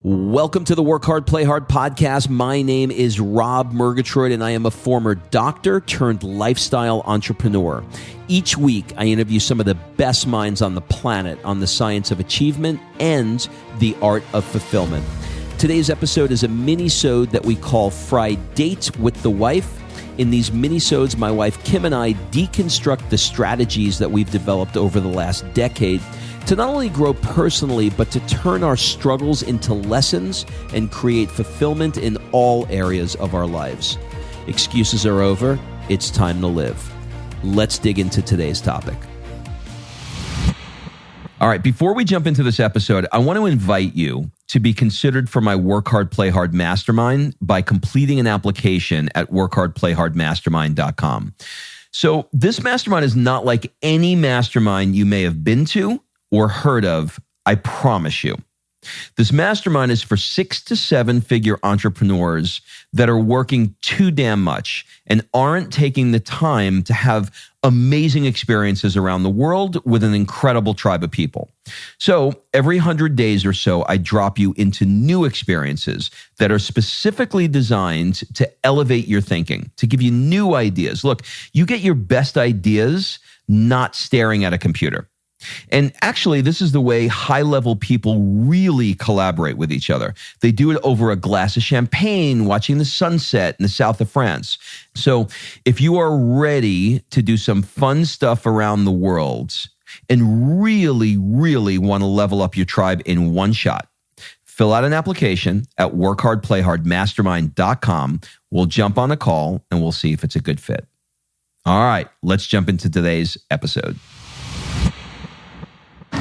Welcome to the Work Hard, Play Hard podcast. My name is Rob Murgatroyd, and I am a former doctor turned lifestyle entrepreneur. Each week, I interview some of the best minds on the planet on the science of achievement and the art of fulfillment. Today's episode is a mini-sode that we call Fried Date with the Wife. In these mini-sodes, my wife Kim and I deconstruct the strategies that we've developed over the last decade to not only grow personally, but to turn our struggles into lessons and create fulfillment in all areas of our lives. Excuses are over. It's time to live. Let's dig into today's topic. All right, before we jump into this episode, I want to invite you to be considered for my Work Hard, Play Hard Mastermind by completing an application at workhardplayhardmastermind.com. So this mastermind is not like any mastermind you may have been to or heard of, I promise you. This mastermind is for 6 to 7 figure entrepreneurs that are working too damn much and aren't taking the time to have amazing experiences around the world with an incredible tribe of people. So every 100 days or so, I drop you into new experiences that are specifically designed to elevate your thinking, to give you new ideas. Look, you get your best ideas not staring at a computer. And actually, this is the way high-level people really collaborate with each other. They do it over a glass of champagne, watching the sunset in the south of France. So if you are ready to do some fun stuff around the world and really, really want to level up your tribe in one shot, fill out an application at workhardplayhardmastermind.com. We'll jump on a call and we'll see if it's a good fit. All right, let's jump into today's episode.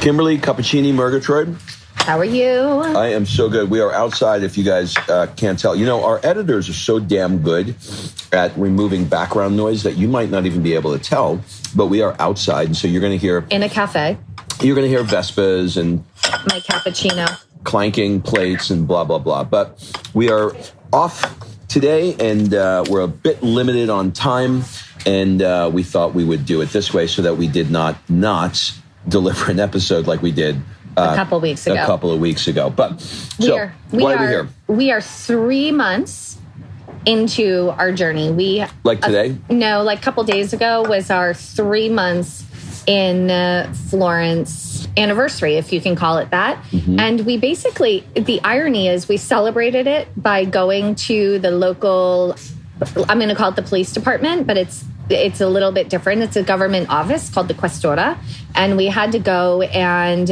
Kimberly Cappuccini Murgatroyd. How are you? I am so good. We are outside, if you guys can't tell. You know, our editors are so damn good at removing background noise that you might not even be able to tell, but we are outside, and so you're going to hear... In a cafe. You're going to hear Vespas and... My cappuccino. Clanking plates and blah, blah, blah. But we are off today, and we're a bit limited on time, and we thought we would do it this way so that we did not deliver an episode like we did a couple of weeks ago. But so why are we here? We are 3 months into our journey. Like today? No, like a couple days ago was our 3 months in Florence anniversary, if you can call it that. Mm-hmm. And we basically, the irony is we celebrated it by going to the local, I'm going to call it the police department, but it's a little bit different. It's a government office called the Questora. And we had to go and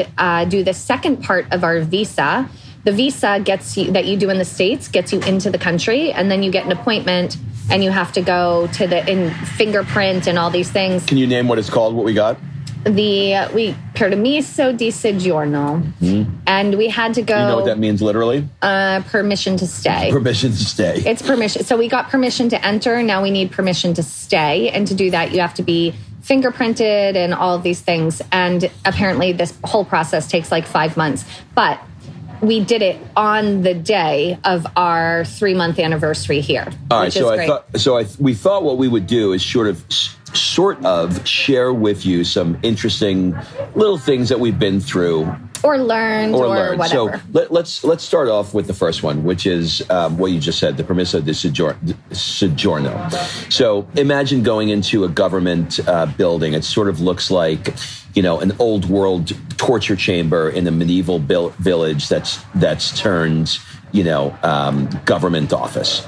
do the second part of our visa. The visa that you do in the States gets you into the country. And then you get an appointment and you have to go to the fingerprint and all these things. Can you name what it's called, what we got? Permesso di soggiorno. Mm-hmm. And we had to go... You know what that means literally? Permission to stay. Permission to stay. It's permission. So we got permission to enter. Now we need permission to stay. And to do that, you have to be fingerprinted and all of these things. And apparently this whole process takes like 5 months. But we did it on the day of our 3-month anniversary here. All right. We thought what we would do is sort of share with you some interesting little things that we've been through. Or learned. Whatever. So let's start off with the first one, which is what you just said, the permesso di soggiorno. So imagine going into a government building. It sort of looks like, an old world torture chamber in a medieval village that's turned, government office.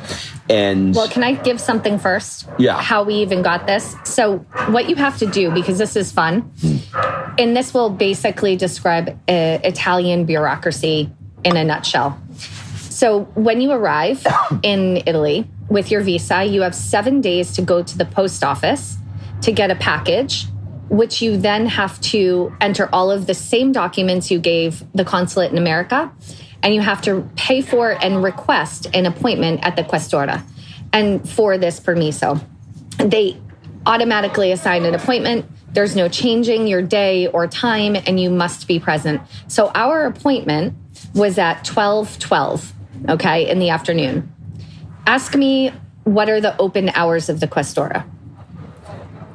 Well, can I give something first? Yeah. How we even got this. So what you have to do, because this is fun, and this will basically describe Italian bureaucracy in a nutshell. So when you arrive in Italy with your visa, you have 7 days to go to the post office to get a package, which you then have to enter all of the same documents you gave the consulate in America. And you have to pay for and request an appointment at the Questora. And for this permesso, they automatically assign an appointment. There's no changing your day or time, and you must be present. So our appointment was at 12:12, okay, in the afternoon. Ask me, what are the open hours of the Questora?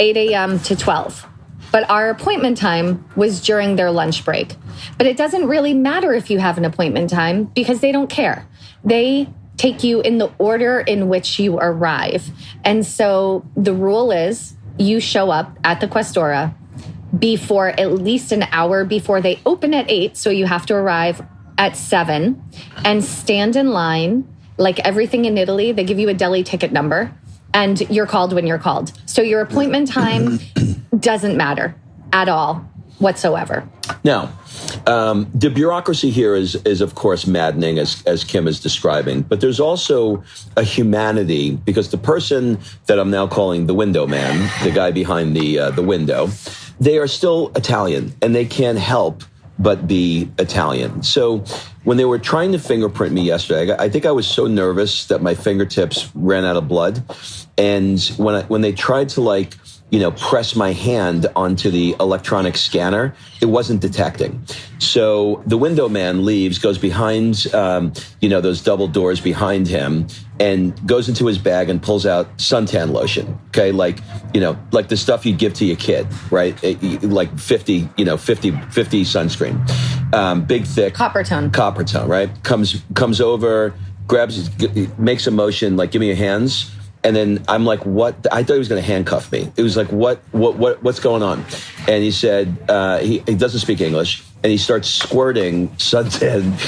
8 a.m. to 12. but our appointment time was during their lunch break. But it doesn't really matter if you have an appointment time because they don't care. They take you in the order in which you arrive. And so the rule is you show up at the Questora before at least an hour before they open at 8. So you have to arrive at 7 and stand in line. Like everything in Italy, they give you a deli ticket number and you're called when you're called. So your appointment time doesn't matter at all whatsoever. Now, the bureaucracy here is of course maddening, as Kim is describing, but there's also a humanity, because the person that I'm now calling the window man, the guy behind the window, they are still Italian and they can't help but be Italian. So when they were trying to fingerprint me yesterday, I think I was so nervous that my fingertips ran out of blood. And when they tried to press my hand onto the electronic scanner, it wasn't detecting. So the window man leaves, goes behind, those double doors behind him, and goes into his bag and pulls out suntan lotion. Okay, like the stuff you'd give to your kid, right? Like 50 sunscreen, big, thick, copper tone, right? Comes over, makes a motion like, give me your hands. And then I'm like, what? I thought he was going to handcuff me. It was like, what's going on? And he said, he doesn't speak English. And he starts squirting suntan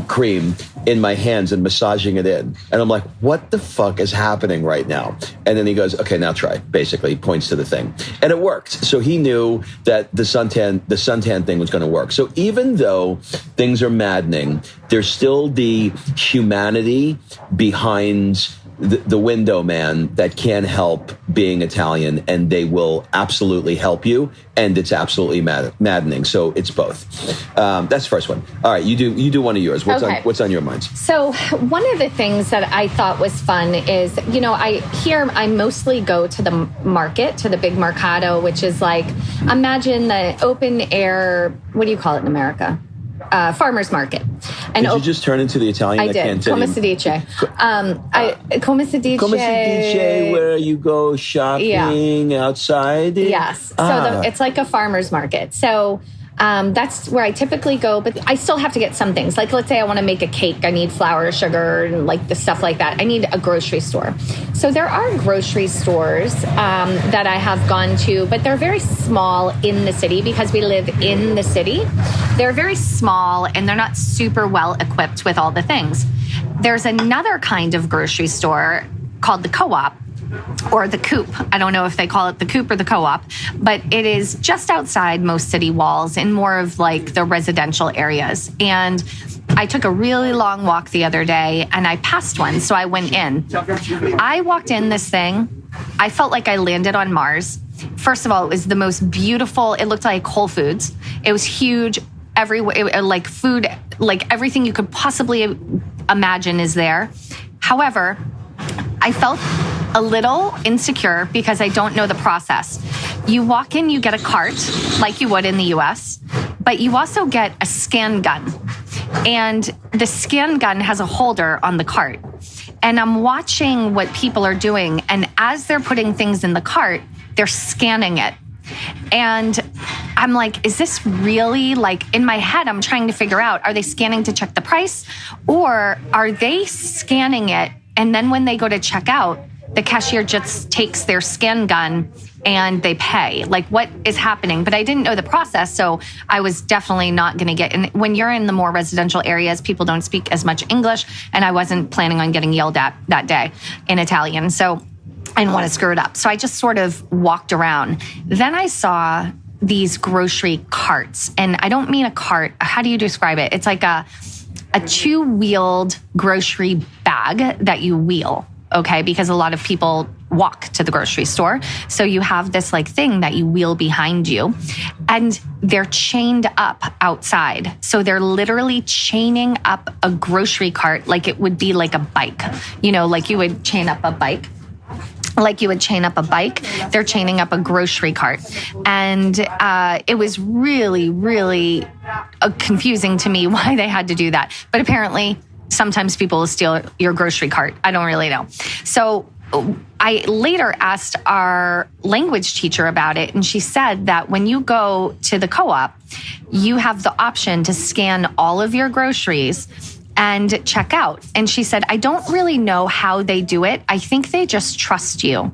cream in my hands and massaging it in. And I'm like, what the fuck is happening right now? And then he goes, okay, now try. Basically, he points to the thing. And it worked. So he knew that the suntan thing was going to work. So even though things are maddening, there's still the humanity behind the window man that can't help being Italian, and they will absolutely help you, and it's absolutely maddening. So it's both. That's the first one. All right, you do one of yours. What's on your mind? So one of the things that I thought was fun is, I mostly go to the market, to the big mercado, which is like, imagine the open air, what do you call it in America? Farmer's market. And did you just turn into the Italian? I did. Come Sedice. Come Sedice, where you go shopping outside. Yes. So it's like a farmer's market. So that's where I typically go, but I still have to get some things. Like, let's say I want to make a cake. I need flour, sugar, and like the stuff like that. I need a grocery store. So there are grocery stores that I have gone to, but they're very small in the city because we live in the city. They're very small and they're not super well equipped with all the things. There's another kind of grocery store called the co-op, or the coop. I don't know if they call it the coop or the co-op, but it is just outside most city walls in more of like the residential areas. And I took a really long walk the other day and I passed one, so I went in. I walked in this thing. I felt like I landed on Mars. First of all, it was the most beautiful, it looked like Whole Foods. It was huge. Like food, like everything you could possibly imagine is there. However, I felt a little insecure because I don't know the process. You walk in, you get a cart like you would in the US, but you also get a scan gun. And the scan gun has a holder on the cart. And I'm watching what people are doing. And as they're putting things in the cart, they're scanning it. And I'm like, is this really, like, in my head, I'm trying to figure out, are they scanning to check the price? Or are they scanning it, and then when they go to check out, the cashier just takes their scan gun and they pay? Like, what is happening? But I didn't know the process, so I was definitely not going to get in. When you're in the more residential areas, people don't speak as much English, and I wasn't planning on getting yelled at that day in Italian. So I didn't want to screw it up. So I just sort of walked around. Then I saw these grocery carts, and I don't mean a cart. How do you describe it? It's like a two-wheeled grocery bag that you wheel, okay? Because a lot of people walk to the grocery store. So you have this like thing that you wheel behind you, and they're chained up outside. So they're literally chaining up a grocery cart like it would be like a bike, like you would chain up a bike. They're chaining up a grocery cart. And it was really, really confusing to me why they had to do that. But apparently, sometimes people will steal your grocery cart. I don't really know. So I later asked our language teacher about it, and she said that when you go to the co-op, you have the option to scan all of your groceries and check out. And she said, I don't really know how they do it. I think they just trust you.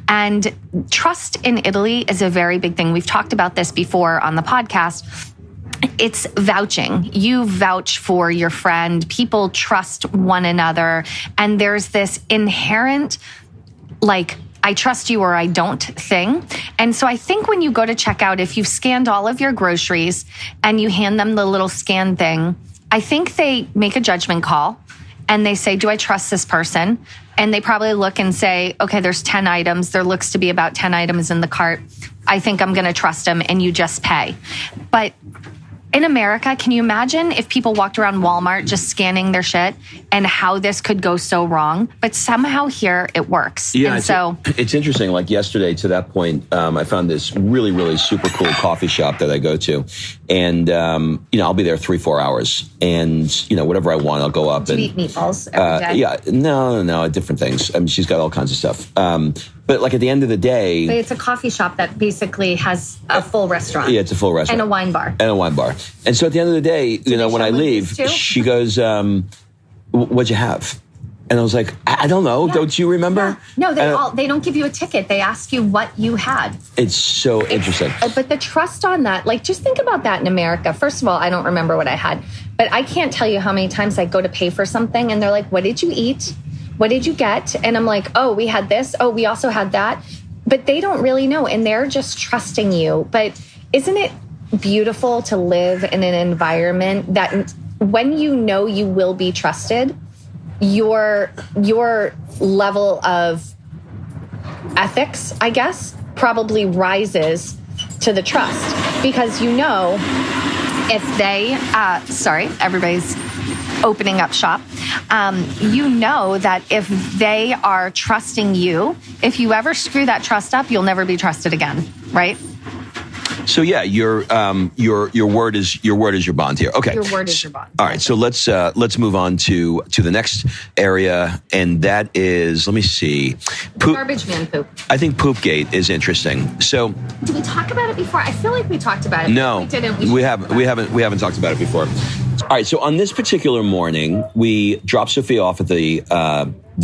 And trust in Italy is a very big thing. We've talked about this before on the podcast. It's vouching. You vouch for your friend. People trust one another. And there's this inherent, like, I trust you or I don't thing. And so I think when you go to checkout, if you've scanned all of your groceries and you hand them the little scan thing, I think they make a judgment call and they say, do I trust this person? And they probably look and say, okay, there's 10 items. There looks to be about 10 items in the cart. I think I'm going to trust them, and you just pay. But in America, can you imagine if people walked around Walmart just scanning their shit and how this could go so wrong? But somehow here it works. Yeah, and it's interesting. Like yesterday, to that point, I found this really, really super cool coffee shop that I go to. And, I'll be there 3-4 hours. And, whatever I want, I'll go up. Do you eat meatballs every day? Yeah, no, different things. I mean, she's got all kinds of stuff. But like at the end of the day... But it's a coffee shop that basically has a full restaurant. Yeah, it's a full restaurant. And a wine bar. And so at the end of the day, when I leave, she goes, what'd you have? And I was like, I don't know. Yeah. Don't you remember? Yeah. No, they don't give you a ticket. They ask you what you had. It's so interesting. But the trust on that, like, just think about that in America. First of all, I don't remember what I had. But I can't tell you how many times I go to pay for something and they're like, what did you eat? What did you get? And I'm like, oh, we had this. Oh, we also had that. But they don't really know. And they're just trusting you. But isn't it beautiful to live in an environment that when you know you will be trusted, your level of ethics, I guess, probably rises to the trust. Because if they, everybody's opening up shop, that if they are trusting you, if you ever screw that trust up, you'll never be trusted again, right? So yeah, your word is your bond here. Okay, your word is your bond. All right, so let's move on to the next area, and that is, let me see, poop. Garbage man poop. I think Poopgate is interesting. So did we talk about it before? I feel like we talked about it. No, we didn't. We haven't talked about it before. All right, so on this particular morning, we dropped Sophia off at the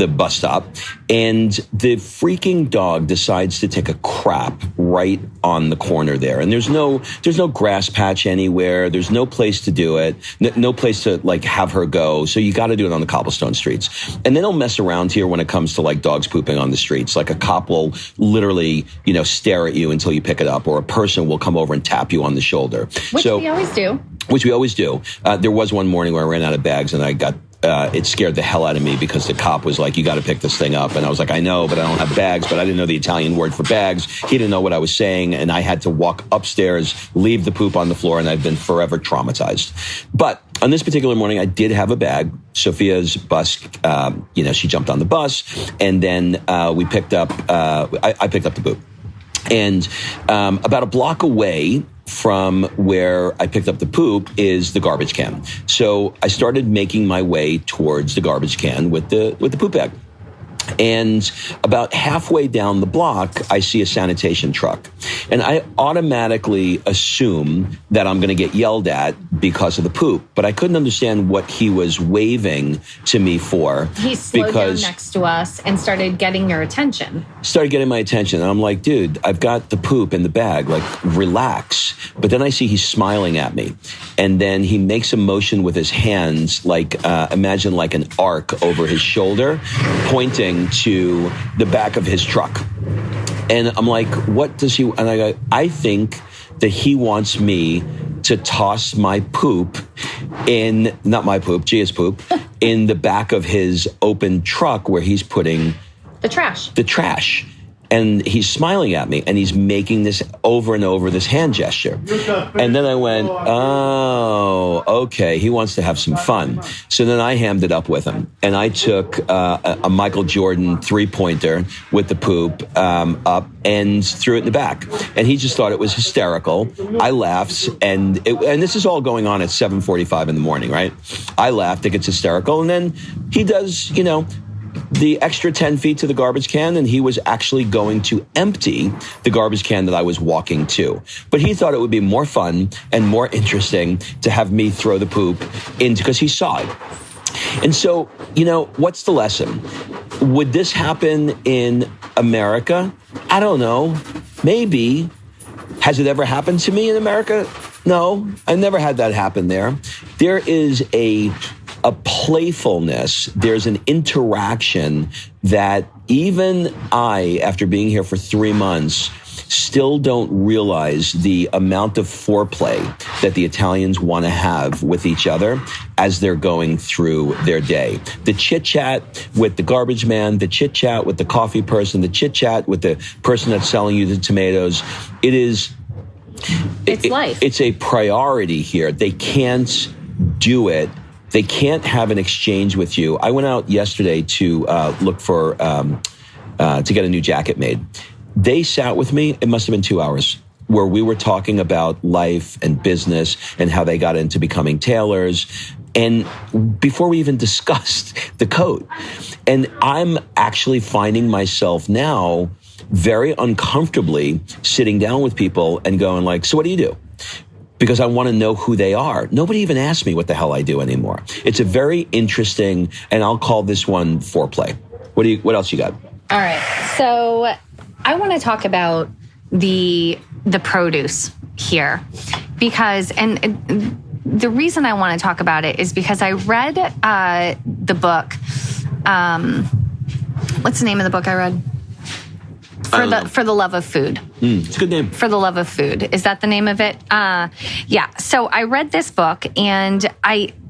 bus stop, and the freaking dog decides to take a crap right on the corner there. And there's no grass patch anywhere. There's no place to do it. No place to like have her go. So you got to do it on the cobblestone streets. And they don't mess around here when it comes to like dogs pooping on the streets. Like a cop will literally, stare at you until you pick it up, or a person will come over and tap you on the shoulder. Which we always do. There was one morning where I ran out of bags and I got it scared the hell out of me because the cop was like, you got to pick this thing up. And I was like, I know, but I don't have bags. But I didn't know the Italian word for bags. He didn't know what I was saying. And I had to walk upstairs, leave the poop on the floor, and I've been forever traumatized. But on this particular morning, I did have a bag. Sophia's bus, she jumped on the bus, and then we picked up, I picked up the poop. And about a block away from where I picked up the poop is the garbage can. So I started making my way towards the garbage can with the poop bag. And about halfway down the block, I see a sanitation truck. And I automatically assume that I'm going to get yelled at because of the poop. But I couldn't understand what he was waving to me for. He slowed down next to us and started getting your attention. Started getting my attention. And I'm like, dude, I've got the poop in the bag. Like, relax. But then I see he's smiling at me. And then he makes a motion with his hands, like, imagine like an arc over his shoulder, pointing to the back of his truck. And I'm like, what does he, and I go, I think that he wants me to toss my poop not my poop, Gia's poop, in the back of his open truck where he's putting the trash. And he's smiling at me, and he's making this over and over, this hand gesture. And then I went, oh, okay, he wants to have some fun. So then I hammed it up with him. And I took a Michael Jordan three-pointer with the poop up and threw it in the back. And he just thought it was hysterical. I laughed, and this is all going on at 7:45 in the morning, right? I laughed, think it's hysterical. And then he does, the extra 10 feet to the garbage can, and he was actually going to empty the garbage can that I was walking to. But he thought it would be more fun and more interesting to have me throw the poop into, because he saw it. And so, what's the lesson? Would this happen in America? I don't know. Maybe. Has it ever happened to me in America? No, I never had that happen there. There is a playfulness, there's an interaction that even I, after being here for 3 months, still don't realize the amount of foreplay that the Italians want to have with each other as they're going through their day. The chit-chat with the garbage man, the chit-chat with the coffee person, the chit-chat with the person that's selling you the tomatoes. It's life. It's a priority here. They can't do it. They can't have an exchange with you. I went out yesterday to look for, to get a new jacket made. They sat with me, it must have been 2 hours, where we were talking about life and business and how they got into becoming tailors. And before we even discussed the coat. And I'm actually finding myself now very uncomfortably sitting down with people and going like, so what do you do? Because I want to know who they are. Nobody even asks me what the hell I do anymore. It's a very interesting, and I'll call this one foreplay. What else you got? All right. So I want to talk about the produce here, because, and the reason I want to talk about it is because I read the book. What's the name of the book I read? For the Love of Food. It's a good name. For the Love of Food. Is that the name of it? Yeah. So I read this book, and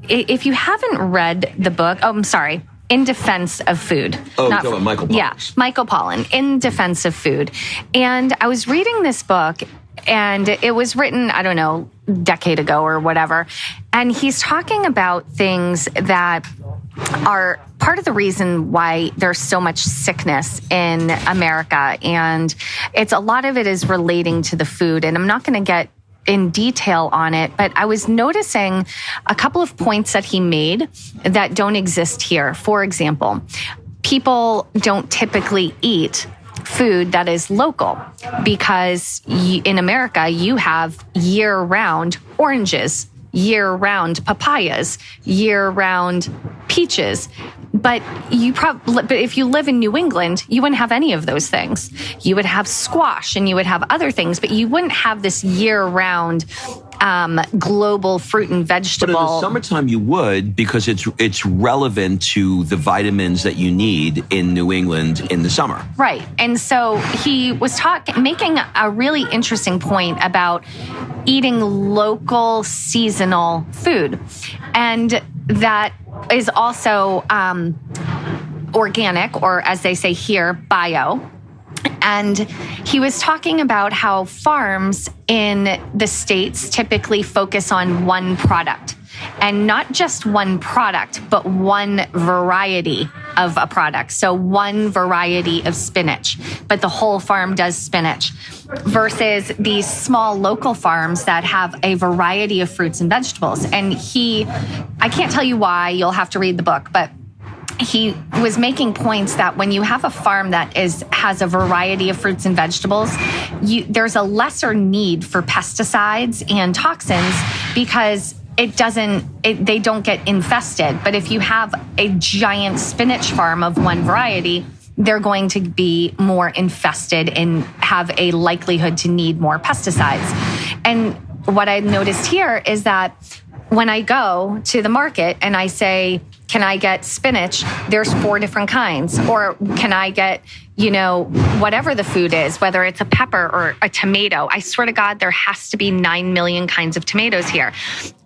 if you haven't read the book, I'm sorry, In Defense of Food. Oh, you're talking about Michael Pollan. Yeah, Michael Pollan, In Defense of Food. And I was reading this book, and it was written, I don't know, a decade ago or whatever. And he's talking about things that are part of the reason why there's so much sickness in America. And a lot of it is relating to the food. And I'm not going to get in detail on it, but I was noticing a couple of points that he made that don't exist here. For example, people don't typically eat food that is local because in America, you have year-round oranges, year-round papayas, year-round peaches. But if you live in New England, you wouldn't have any of those things. You would have squash and you would have other things, but you wouldn't have this year-round global fruit and vegetable. But in the summertime, you would, because it's relevant to the vitamins that you need in New England in the summer. Right. And so he was making a really interesting point about eating local seasonal food. And that is also organic, or as they say here, bio. And he was talking about how farms in the States typically focus on one product. And not just one product, but one variety of a product. So one variety of spinach, but the whole farm does spinach. Versus these small local farms that have a variety of fruits and vegetables. And I can't tell you why, you'll have to read the book, but he was making points that when you have a farm that has a variety of fruits and vegetables, there's a lesser need for pesticides and toxins because they don't get infested. But if you have a giant spinach farm of one variety, they're going to be more infested and have a likelihood to need more pesticides. And what I noticed here is that when I go to the market and I say, can I get spinach? There's 4 different kinds. Or can I get, whatever the food is, whether it's a pepper or a tomato. I swear to God, there has to be 9 million kinds of tomatoes here.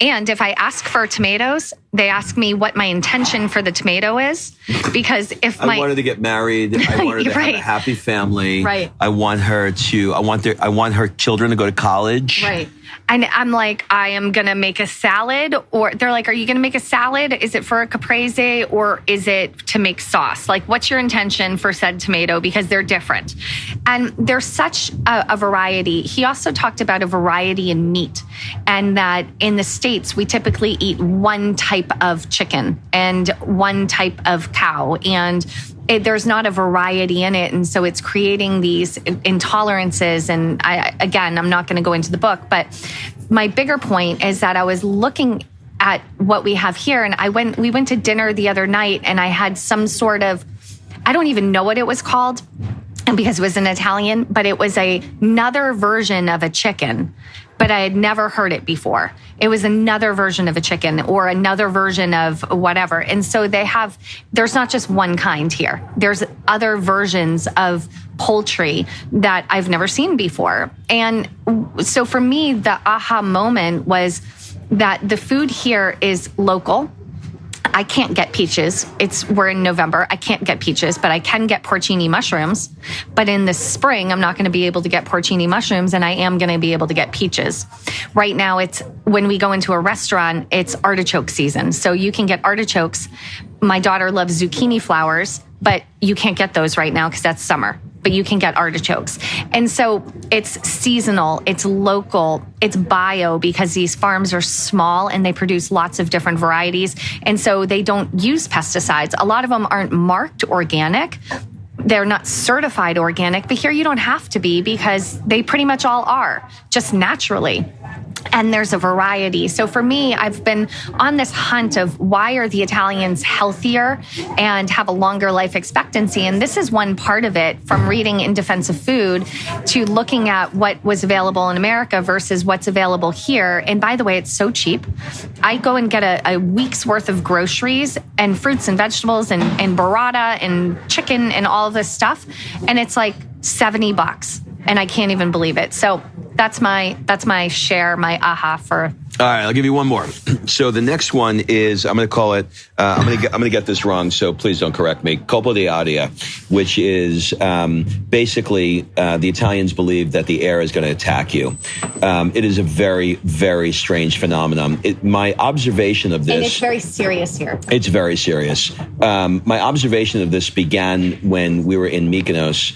And if I ask for tomatoes, they ask me what my intention for the tomato is. Because I wanted to get married. I wanted to have a happy family. Right. I want her children to go to college. Right. And I'm like, I am going to make a salad. Or they're like, are you going to make a salad? Is it for a caprese or is it to make sauce? Like, what's your intention for said tomato? because they're different. And there's such a variety. He also talked about a variety in meat, and that in the States, we typically eat one type of chicken and one type of cow, and there's not a variety in it. And so it's creating these intolerances. And I'm not going to go into the book, but my bigger point is that I was looking at what we have here, and we went to dinner the other night, and I had some sort of, I don't even know what it was called, and because it was in Italian, but it was another version of a chicken, but I had never heard it before. It was another version of a chicken or another version of whatever. And so there's not just one kind here. There's other versions of poultry that I've never seen before. And so for me, the aha moment was that the food here is local. I can't get peaches. We're in November. I can't get peaches, but I can get porcini mushrooms. But in the spring, I'm not going to be able to get porcini mushrooms, and I am going to be able to get peaches. Right now, it's when we go into a restaurant, it's artichoke season. So you can get artichokes. My daughter loves zucchini flowers, but you can't get those right now because that's summer. But you can get artichokes. And so it's seasonal, it's local, it's bio, because these farms are small and they produce lots of different varieties. And so they don't use pesticides. A lot of them aren't marked organic. They're not certified organic, but here you don't have to be because they pretty much all are, just naturally. And there's a variety. So for me, I've been on this hunt of why are the Italians healthier and have a longer life expectancy? And this is one part of it, from reading In Defense of Food to looking at what was available in America versus what's available here. And by the way, it's so cheap. I go and get a week's worth of groceries and fruits and vegetables and burrata and chicken and all this stuff. And it's like $70. And I can't even believe it. So that's my share, my aha for. All right, I'll give you one more. So the next one is, I'm going to call it, I'm going to get this wrong, so please don't correct me. Colpo di aria, which is basically the Italians believe that the air is going to attack you. It is a very, very strange phenomenon. My observation of this... And it's very serious here. It's very serious. My observation of this began when we were in Mykonos.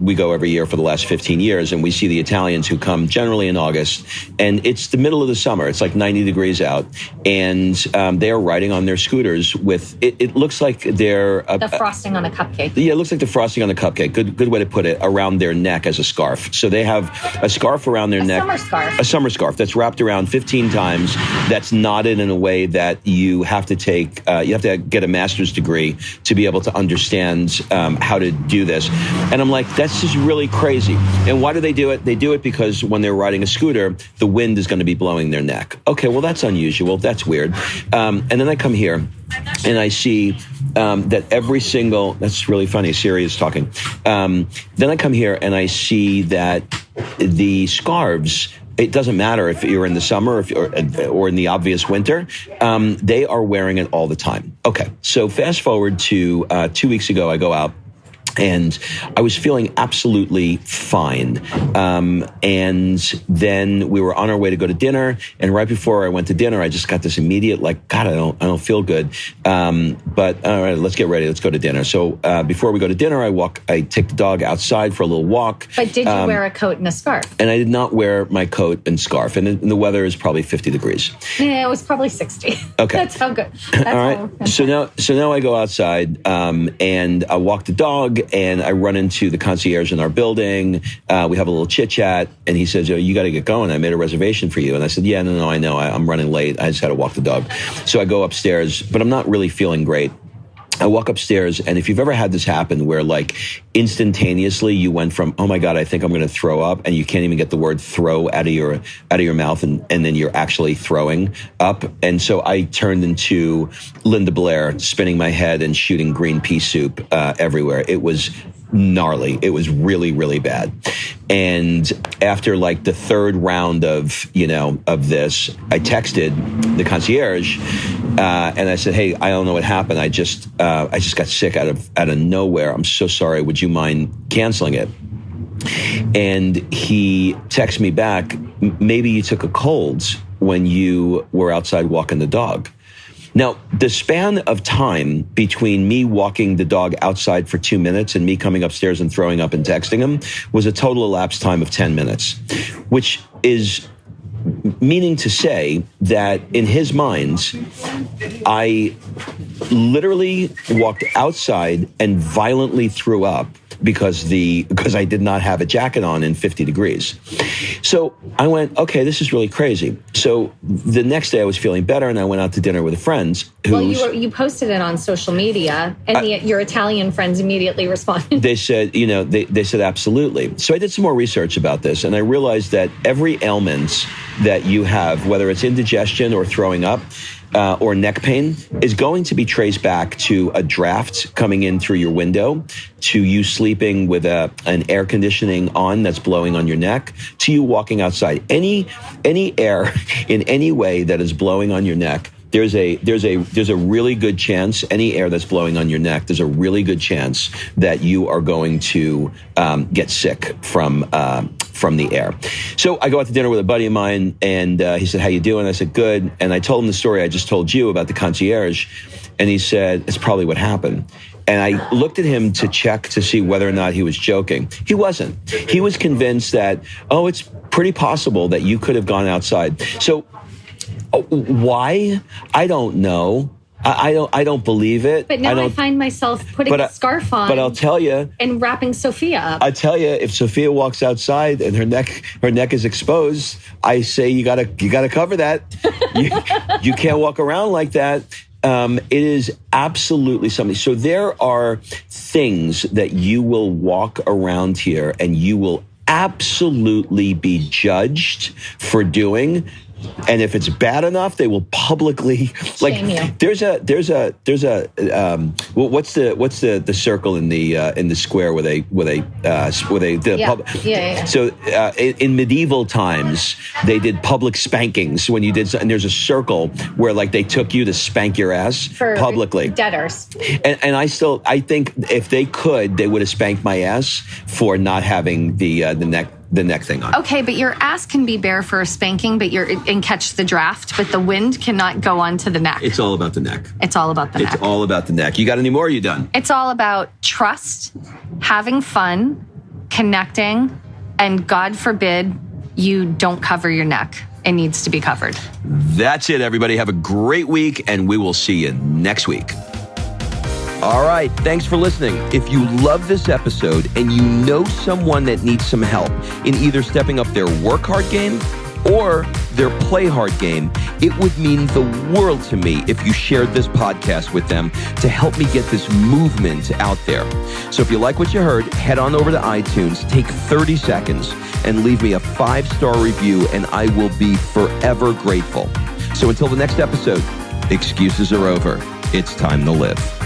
We go every year for the last 15 years, and we see the Italians who come generally in August, and it's the middle of the summer. It's like 90 degrees out, and they are riding on their scooters with, it looks like they're... the frosting on a cupcake. Yeah, it looks like the frosting on a cupcake. Good way to put it, around their neck as a scarf. So they have a scarf around their neck. A summer scarf that's wrapped around 15 times, that's knotted in a way that you have to get a master's degree to be able to understand how to do this. And I'm like, that's just really crazy. And why do they do it? They do it because when they're riding a scooter, the wind is going to be blowing their neck. Okay, well, that's unusual. That's weird. And then I come here and I see that every single, that's really funny, Siri is talking. Then I come here and I see that the scarves, it doesn't matter if you're in the summer or in the obvious winter, they are wearing it all the time. Okay, so fast forward to 2 weeks ago, I go out. And I was feeling absolutely fine. And then we were on our way to go to dinner. And right before I went to dinner, I just got this immediate, like, God, I don't feel good. But all right, let's get ready. Let's go to dinner. So before we go to dinner, I take the dog outside for a little walk. But did you wear a coat and a scarf? And I did not wear my coat and scarf. And the weather is probably 50 degrees. Yeah, it was probably 60. Okay. That's how good. That's all right. So now I go outside and I walk the dog. And I run into the concierge in our building. We have a little chit chat, and he says, "Oh, you got to get going. I made a reservation for you." And I said, "Yeah, no, I know. I'm running late. I just had to walk the dog." So I go upstairs, but I'm not really feeling great. I walk upstairs, and if you've ever had this happen where, like, instantaneously you went from, "Oh my God, I think I'm going to throw up," and you can't even get the word "throw" out of your mouth, and then you're actually throwing up. And so I turned into Linda Blair, spinning my head and shooting green pea soup everywhere. It was gnarly. It was really, really bad. And after like the third round of this, I texted the concierge and I said, "Hey, I don't know what happened. I just got sick out of nowhere. I'm so sorry. Would you mind canceling it?" And he texted me back, "Maybe you took a cold when you were outside walking the dog." Now, the span of time between me walking the dog outside for 2 minutes and me coming upstairs and throwing up and texting him was a total elapsed time of 10 minutes, which is meaning to say that in his mind, I literally walked outside and violently threw up because I did not have a jacket on in 50 degrees. So I went, okay, this is really crazy. So the next day I was feeling better and I went out to dinner with friends. Well, you posted it on social media and your Italian friends immediately responded. They said, they said absolutely. So I did some more research about this and I realized that every ailment that you have, whether it's indigestion or throwing up, or neck pain, is going to be traced back to a draft coming in through your window, to you sleeping with an air conditioning on that's blowing on your neck, to you walking outside. Any air in any way that is blowing on your neck, there's a really good chance, any air that's blowing on your neck, there's a really good chance that you are going to get sick from the air. So I go out to dinner with a buddy of mine, and he said, "How you doing?" I said, "Good." And I told him the story I just told you about the concierge, and he said, "It's probably what happened." And I looked at him to check to see whether or not he was joking. He wasn't. He was convinced that, it's pretty possible that you could have gone outside. So why? I don't know. I don't believe it. But now I find myself putting a scarf on. But I'll tell you, and wrapping Sophia up. I tell you, if Sophia walks outside and her neck is exposed, I say you gotta cover that. You can't walk around like that. It is absolutely something. So there are things that you will walk around here and you will absolutely be judged for doing. And if it's bad enough, they will publicly shame you. There's a what's the circle in the square where they So in medieval times they did public spankings when you did, and there's a circle where like they took you to spank your ass for publicly. Debtors. And I think if they could, they would have spanked my ass for not having the neck thing on. Okay, but your ass can be bare for a spanking, and catch the draft, but the wind cannot go onto the neck. It's all about the neck. It's all about the neck. It's all about the neck. You got any more? Or you done? It's all about trust, having fun, connecting, and God forbid you don't cover your neck. It needs to be covered. That's it, everybody. Have a great week, and we will see you next week. All right, thanks for listening. If you love this episode and you know someone that needs some help in either stepping up their work hard game or their play hard game, it would mean the world to me if you shared this podcast with them to help me get this movement out there. So if you like what you heard, head on over to iTunes, take 30 seconds, and leave me a 5-star review, and I will be forever grateful. So until the next episode, excuses are over. It's time to live.